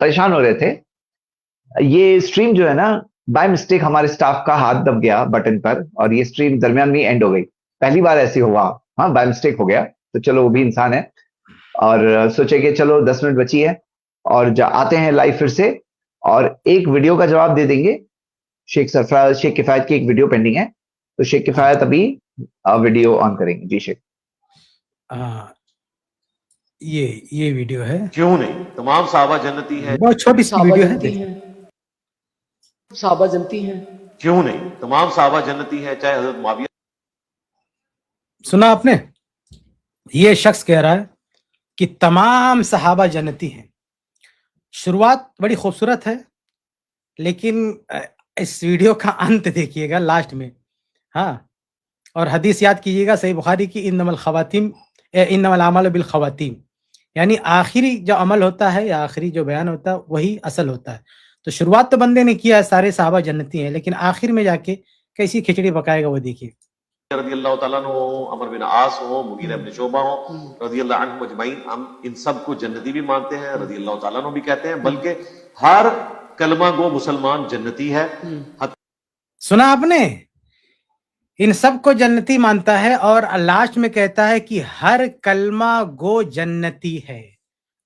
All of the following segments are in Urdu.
پریشان ہو رہے تھے. یہ اسٹریم جو ہے نا بائی مسٹیک ہمارے اسٹاف کا ہاتھ دب گیا بٹن پر اور یہ اسٹریم درمیان میں اینڈ ہو گئی. پہلی بار ایسی ہوا, ہاں بائی مسٹیک ہو گیا, تو چلو وہ بھی انسان ہے. اور سوچے کہ چلو 10 منٹ بچی ہے اور آتے ہیں لائیو پھر سے اور ایک ویڈیو کا جواب دے دیں گے. شیخ سرفراز, شیخ کفایت کی ایک ویڈیو پینڈنگ ہے, تو شیخ کفایت ابھی ویڈیو آن کریں گے. جی شیخ. یہ ویڈیو ہے. کیوں نہیں, تمام صحابہ جنتی ہیں. بہت چھوٹی سی ویڈیو ہے. صحابہ جنتی ہیں. کیوں نہیں, تمام صحابہ جنتی ہیں, چاہے حضرت معاویہ. سنا آپ نے, یہ شخص کہہ رہا ہے کہ تمام صحابہ جنتی ہیں. شروعات بڑی خوبصورت ہے لیکن اس ویڈیو کا انت دیکھیے گا لاسٹ میں. ہاں, اور حدیث یاد کیجیے گا صحیح بخاری کی, انما الاعمال بالخواتیم, یعنی آخری جو عمل ہوتا ہے یا آخری جو بیان ہوتا ہے وہی اصل ہوتا ہے. تو شروعات تو بندے نے کیا ہے, سارے صحابہ جنتی ہیں, لیکن آخر میں جا کے کیسی کھچڑی پکائے گا وہ دیکھیے. رضی اللہ تعالیٰ عنہ ہوں, عمر بن عاص ہوں, مغیرہ بن شعبہ ہوں, رضی اللہ عنہم اجمعین, ہم ان سب کو جنتی بھی مانتے ہیں, رضی اللہ تعالیٰ عنہ بھی کہتے ہیں, بلکہ ہر کلمہ گو مسلمان جنتی ہے. سنا آپ نے, ان سب کو جنتی مانتا ہے اور لاسٹ میں کہتا ہے کہ ہر کلمہ گو جنتی ہے.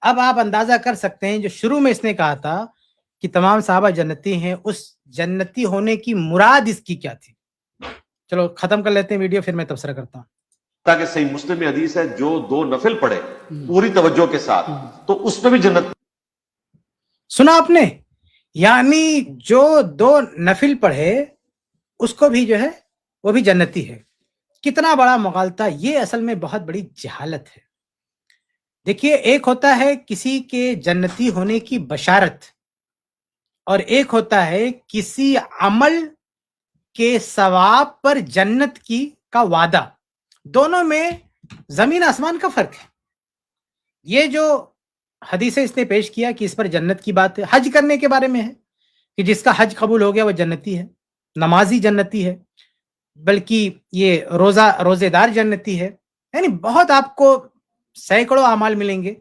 اب آپ اندازہ کر سکتے ہیں جو شروع میں اس نے کہا تھا کہ تمام صحابہ جنتی ہیں, اس جنتی ہونے کی مراد اس کی کیا تھی. چلو ختم کر لیتے ہیں ویڈیو, پھر میں تبصرہ کرتا ہوں. تاکہ صحیح مسلم میں حدیث ہے, جو 2 نفل پڑھے پوری توجہ کے ساتھ تو اس میں بھی جنت. سنا آپ نے, یعنی جو 2 نفل پڑھے اس کو بھی جو ہے وہ بھی جنتی ہے. کتنا بڑا مغالطہ, یہ اصل میں بہت بڑی جہالت ہے. دیکھیے, ایک ہوتا ہے کسی کے جنتی ہونے کی بشارت اور ایک ہوتا ہے کسی عمل کے ثواب پر جنت کا وعدہ. دونوں میں زمین آسمان کا فرق ہے. یہ جو حدیث اس نے پیش کیا کہ اس پر جنت کی بات ہے, حج کرنے کے بارے میں ہے کہ جس کا حج قبول ہو گیا وہ جنتی ہے, نمازی جنتی ہے, بلکہ یہ روزے دار جنتی ہے. یعنی بہت آپ کو سینکڑوں اعمال ملیں گے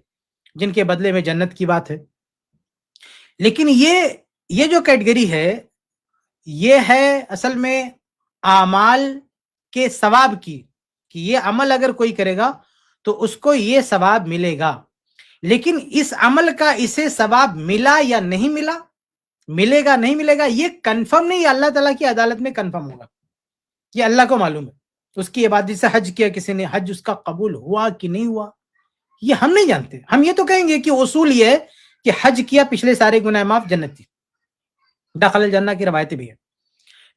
جن کے بدلے میں جنت کی بات ہے. لیکن یہ جو کیٹیگری ہے یہ ہے اصل میں اعمال کے ثواب کی, کہ یہ عمل اگر کوئی کرے گا تو اس کو یہ ثواب ملے گا. لیکن اس عمل کا اسے ثواب ملا یا نہیں ملا, ملے گا نہیں ملے گا, یہ کنفرم نہیں. اللہ تعالیٰ کی عدالت میں کنفرم ہوگا, یہ اللہ کو معلوم ہے. اس کی عبادت سے حج کیا کسی نے, حج اس کا قبول ہوا کہ نہیں ہوا یہ ہم نہیں جانتے. ہم یہ تو کہیں گے کہ اصول یہ ہے کہ حج کیا, پچھلے سارے گناہ معاف, جنتی, داخل الجنہ کی روایتیں بھی ہیں.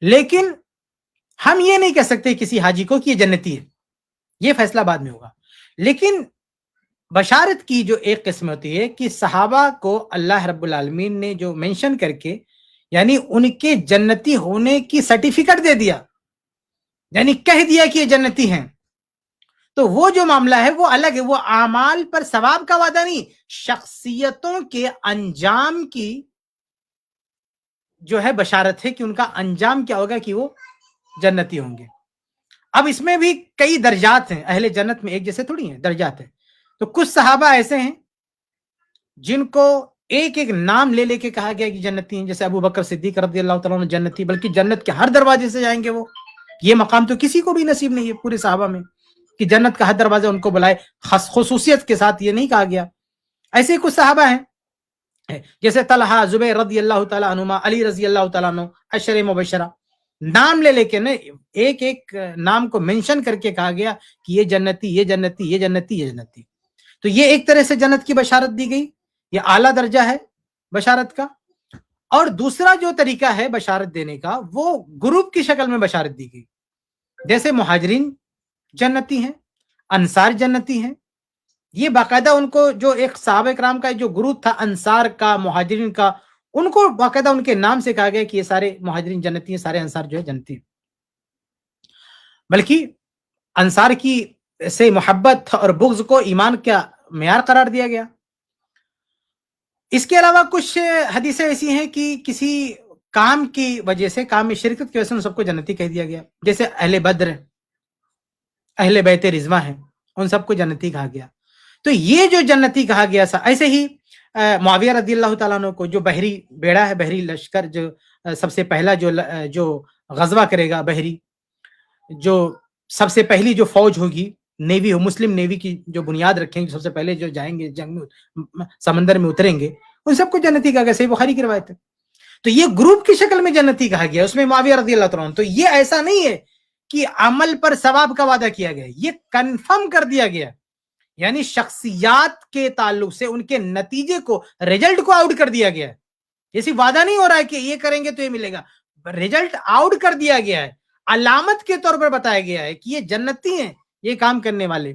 لیکن ہم یہ نہیں کہہ سکتے کسی حاجی کو کہ یہ جنتی ہے, یہ فیصلہ بعد میں ہوگا. لیکن بشارت کی جو ایک قسم ہوتی ہے کہ صحابہ کو اللہ رب العالمین نے جو منشن کر کے یعنی ان کے جنتی ہونے کی سرٹیفکیٹ دے دیا, یعنی کہہ دیا کہ یہ جنتی ہیں, تو وہ جو معاملہ ہے وہ الگ ہے. وہ اعمال پر ثواب کا وعدہ نہیں, شخصیتوں کے انجام کی جو ہے بشارت ہے کہ ان کا انجام کیا ہوگا, کہ وہ جنتی ہوں گے. اب اس میں بھی کئی درجات ہیں, اہل جنت میں ایک جیسے تھوڑی ہیں, درجات ہیں. تو کچھ صحابہ ایسے ہیں جن کو ایک ایک نام لے لے کے کہا گیا کہ جنتی ہیں, جیسے ابو بکر صدیق رضی اللہ تعالیٰ عنہ جنتی, بلکہ جنت کے ہر دروازے سے جائیں گے وہ. یہ مقام تو کسی کو بھی نصیب نہیں ہے پورے صحابہ میں کہ جنت کا ہر دروازہ ان کو بلائے. خصوصیت کے ساتھ یہ نہیں کہا گیا. ایسے کچھ صحابہ ہیں جیسے طلحہ, زبیر رضی اللہ تعالیٰ عنہما, علی رضی اللہ تعالیٰ عنہ, عشر مبشرہ, نام لے لے کے نا ایک ایک نام کو منشن کر کے کہا گیا کہ یہ جنتی, یہ جنتی, یہ جنتی, یہ جنتی. تو یہ ایک طرح سے جنت کی بشارت دی گئی, یہ اعلیٰ درجہ ہے بشارت کا. اور دوسرا جو طریقہ ہے بشارت دینے کا وہ گروپ کی شکل میں بشارت دی گئی. جیسے مہاجرین جنتی ہیں, انصار جنتی ہیں. یہ باقاعدہ ان کو جو ایک صحابہ کرام کا جو گروپ تھا انصار کا, مہاجرین کا, ان کو باقاعدہ ان کے نام سے کہا گیا کہ یہ سارے مہاجرین جنتی ہیں, سارے انصار جو ہے جنتی ہیں. بلکہ انصار کی سے محبت اور بغض کو ایمان کا معیار قرار دیا گیا. اس کے علاوہ کچھ حدیثیں ایسی ہیں کہ کسی کام کی وجہ سے, کام میں شرکت کی وجہ سے ان سب کو جنتی کہہ دیا گیا. جیسے اہل بدر, اہل بیت رضوان ہیں, ان سب کو جنتی کہا گیا. تو یہ جو جنتی کہا گیا تھا، ایسے ہی معاویہ رضی اللہ تعالیٰ عنہ کو جو بحری بیڑا ہے، بحری لشکر، جو سب سے پہلا جو غزوہ کرے گا بحری، جو سب سے پہلی جو فوج ہوگی نیوی ہو، مسلم نیوی کی جو بنیاد رکھیں گے، سب سے پہلے جو جائیں گے جنگ میں، سمندر میں اتریں گے، ان سب کو جنتی کہا گیا، صحیح بخاری کی روایت ہے۔ تو یہ گروپ کی شکل میں جنتی کہا گیا، اس میں معاویہ رضی اللہ تعالیٰ عنہ۔ تو یہ ایسا نہیں ہے کہ عمل پر ثواب کا وعدہ کیا گیا، یہ کنفرم کر دیا گیا، یعنی شخصیات کے تعلق سے ان کے نتیجے کو، ریزلٹ کو آؤٹ کر دیا گیا ہے۔ یہ صرف وعدہ نہیں ہو رہا ہے کہ یہ کریں گے تو یہ ملے گا، ریزلٹ آؤٹ کر دیا گیا ہے، علامت کے طور پر بتایا گیا ہے کہ یہ جنتی ہیں، یہ کام کرنے والے۔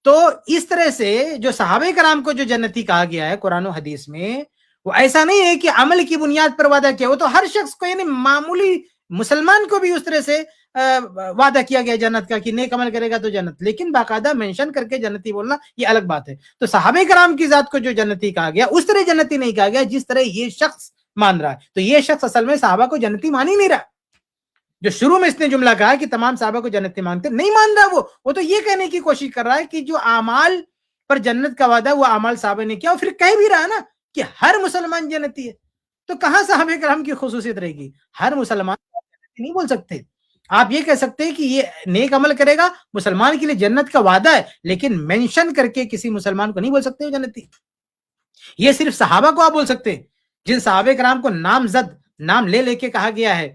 تو اس طرح سے جو صحابہ کرام کو جو جنتی کہا گیا ہے قرآن و حدیث میں، وہ ایسا نہیں ہے کہ عمل کی بنیاد پر وعدہ کیا، وہ تو ہر شخص کو، یعنی معمولی مسلمان کو بھی اس طرح سے وعدہ کیا گیا جنت کا کہ نیک عمل کرے گا تو جنت، لیکن باقاعدہ مینشن کر کے جنتی بولنا یہ الگ بات ہے۔ تو صحابہ کرام کی ذات کو جو جنتی کہا گیا، اس طرح جنتی نہیں کہا گیا جس طرح یہ شخص مان رہا ہے۔ تو یہ شخص اصل میں صحابہ کو جنتی مان ہی نہیں رہا، جو شروع میں اس نے جملہ کہا کہ تمام صحابہ کو جنتی مانتے، نہیں مان رہا، وہ تو یہ کہنے کی کوشش کر رہا ہے کہ جو اعمال پر جنت کا وعدہ وہ اعمال صحابہ نے کیا، اور پھر کہہ بھی رہا ہے نا کہ ہر مسلمان جنتی ہے۔ تو کہاں صحابہ کرام کی خصوصیت رہے گی؟ ہر مسلمان جنتی نہیں بول سکتے۔ آپ یہ کہہ سکتے ہیں کہ یہ نیک عمل کرے گا، مسلمان کے لیے جنت کا وعدہ ہے، لیکن مینشن کر کے کسی مسلمان کو نہیں بول سکتے وہ جنتی۔ یہ صرف صحابہ کو آپ بول سکتے ہیں، جن صحابہ کرام کو نام لے کے کہا گیا ہے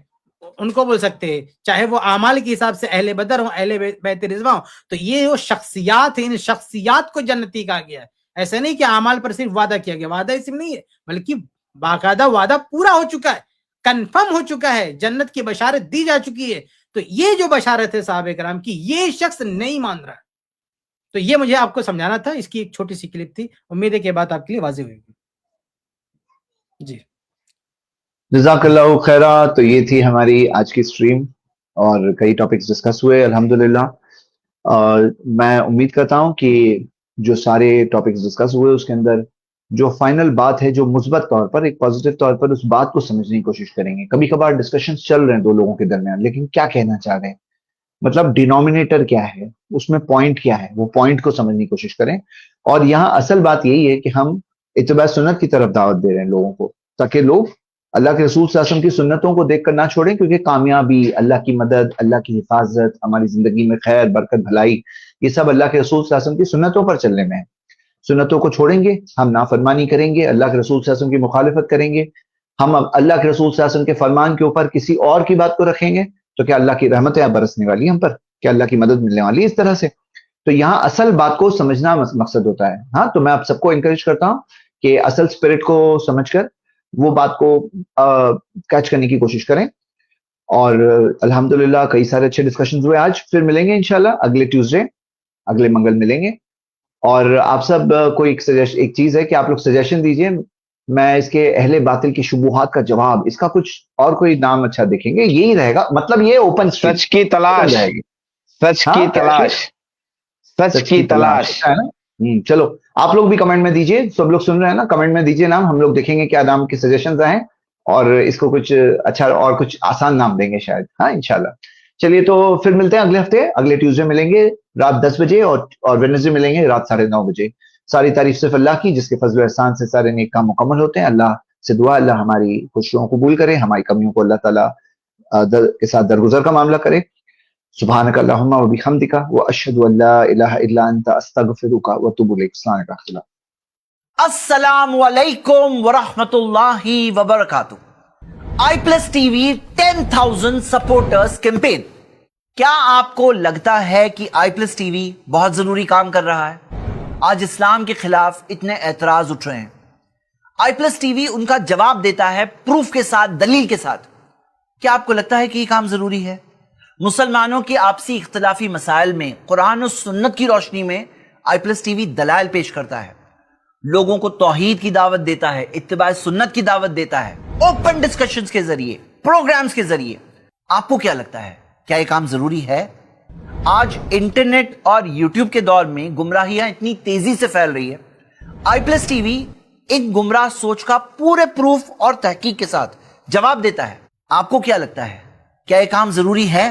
ان کو بول سکتے ہیں، چاہے وہ اعمال کے حساب سے اہل بدر ہوں، اہل بیت رضوان ہوں۔ تو یہ وہ شخصیات ہیں، ان شخصیات کو جنتی کہا گیا ہے۔ ایسا نہیں کہ اعمال پر صرف وعدہ کیا گیا، وعدہ صرف نہیں ہے بلکہ باقاعدہ وعدہ پورا ہو چکا ہے، کنفرم ہو چکا ہے، جنت کی بشارت دی جا چکی ہے۔ تو یہ جو بشارت ہے صحابہ کرام کی، یہ شخص نہیں مان رہا ہے۔ تو یہ مجھے آپ کو سمجھانا تھا، اس کی ایک چھوٹی سی کلپ تھی، امید ہے کہ بات آپ کے لیے واضح ہوئی گی۔ جی جزاک اللہ خیرہ۔ تو یہ تھی ہماری آج کی سٹریم، اور کئی ٹاپکس ڈسکس ہوئے الحمدللہ۔ میں امید کرتا ہوں کہ جو سارے ٹاپکس ڈسکس ہوئے اس کے اندر جو فائنل بات ہے، جو مثبت طور پر، ایک پازیٹیو طور پر اس بات کو سمجھنے کی کوشش کریں گے۔ کبھی کبھار ڈسکشنز چل رہے ہیں دو لوگوں کے درمیان، لیکن کیا کہنا چاہ رہے ہیں، مطلب ڈینومینیٹر کیا ہے، اس میں پوائنٹ کیا ہے، وہ پوائنٹ کو سمجھنے کی کوشش کریں۔ اور یہاں اصل بات یہی ہے کہ ہم اتباع سنت کی طرف دعوت دے رہے ہیں لوگوں کو، تاکہ لوگ اللہ کے رسول صلی اللہ علیہ وسلم کی سنتوں کو دیکھ کر نہ چھوڑیں، کیونکہ کامیابی، اللہ کی مدد، اللہ کی حفاظت، ہماری زندگی میں خیر، برکت، بھلائی، یہ سب اللہ کے رسول صلی اللہ علیہ وسلم کی سنتوں پر چلنے میں ہے۔ سنتوں کو چھوڑیں گے، ہم نافرمانی کریں گے، اللہ کے رسول صلی اللہ علیہ وسلم کی مخالفت کریں گے، ہم اللہ کے رسول صلی اللہ علیہ وسلم کے فرمان کے اوپر کسی اور کی بات کو رکھیں گے، تو کیا اللہ کی رحمتیں برسنے والی ہیں ہم پر؟ کیا اللہ کی مدد ملنے والی ہے اس طرح سے؟ تو یہاں اصل بات کو سمجھنا مقصد ہوتا ہے۔ ہاں، تو میں آپ سب کو انکریج کرتا ہوں کہ اصل اسپرٹ کو سمجھ کر وہ بات کو کیچ کرنے کی کوشش کریں۔ اور الحمدللہ کئی سارے اچھے ڈسکشنز ہوئے آج۔ پھر ملیں گے انشاءاللہ اگلے ٹیوزڈے، اگلے منگل ملیں گے۔ اور آپ سب کو ایک چیز ہے کہ آپ لوگ سجیشن دیجئے، میں اس کے اہل باطل کی شبہات کا جواب، اس کا کچھ اور کوئی نام اچھا دیکھیں گے، یہی رہے گا، مطلب یہ اوپن سچ کی تلاش، سچ کی تلاش، سچ کی تلاش ہے نا۔ چلو آپ لوگ بھی کمنٹ میں دیجئے، سب لوگ سن رہے ہیں نا، کمنٹ میں دیجئے نام، ہم لوگ دیکھیں گے کیا نام کے سجیشنز آئیں، اور اس کو کچھ اچھا اور کچھ آسان نام دیں گے شاید، ہاں انشاءاللہ۔ چلیے تو پھر ملتے ہیں اگلے ہفتے، اگلے ٹیوزڈے ملیں گے رات 10 بجے، اور ویڈنسڈے ملیں گے رات 9:30 بجے۔ ساری تعریف صرف اللہ کی، جس کے فضل و احسان سے سارے نیک کام مکمل ہوتے ہیں۔ اللہ سے دعا اللہ ہماری خوشیوں کو قبول کرے، ہماری کمیوں کو اللہ تعالیٰ کے ساتھ درگزر کا معاملہ کرے۔ سبحانک اللہم و بحمدک واشہد ان لا الہ الا انت استغفرک واتوب الیک۔ السلام علیکم ورحمۃ اللہ وبرکاتہ۔ I plus T V 10,000 supporters campaign. کیا آپ کو لگتا ہے کہ آئی پلس ٹی وی بہت ضروری کام کر رہا ہے؟ آج اسلام کے خلاف اتنے اعتراض اٹھ رہے ہیں، آئی پلس ٹی وی ان کا جواب دیتا ہے پروف کے ساتھ، دلیل کے ساتھ۔ کیا آپ کو لگتا ہے کہ یہ کام ضروری ہے؟ مسلمانوں کے آپسی اختلافی مسائل میں قرآن و سنت کی روشنی میں آئی پلس ٹی وی دلائل پیش کرتا ہے، لوگوں کو توحید کی دعوت دیتا ہے، اتباع سنت کی دعوت دیتا ہے، اوپن ڈسکشنز کے ذریعے، پروگرامز کے ذریعے۔ آپ کو کیا لگتا ہے، کیا یہ کام ضروری ہے؟ آج انٹرنیٹ اور یوٹیوب کے دور میں گمراہیاں اتنی تیزی سے پھیل رہی ہے، آئی پلس ٹی وی ایک گمراہ سوچ کا پورے پروف اور تحقیق کے ساتھ جواب دیتا ہے۔ آپ کو کیا لگتا ہے، کیا یہ کام ضروری ہے؟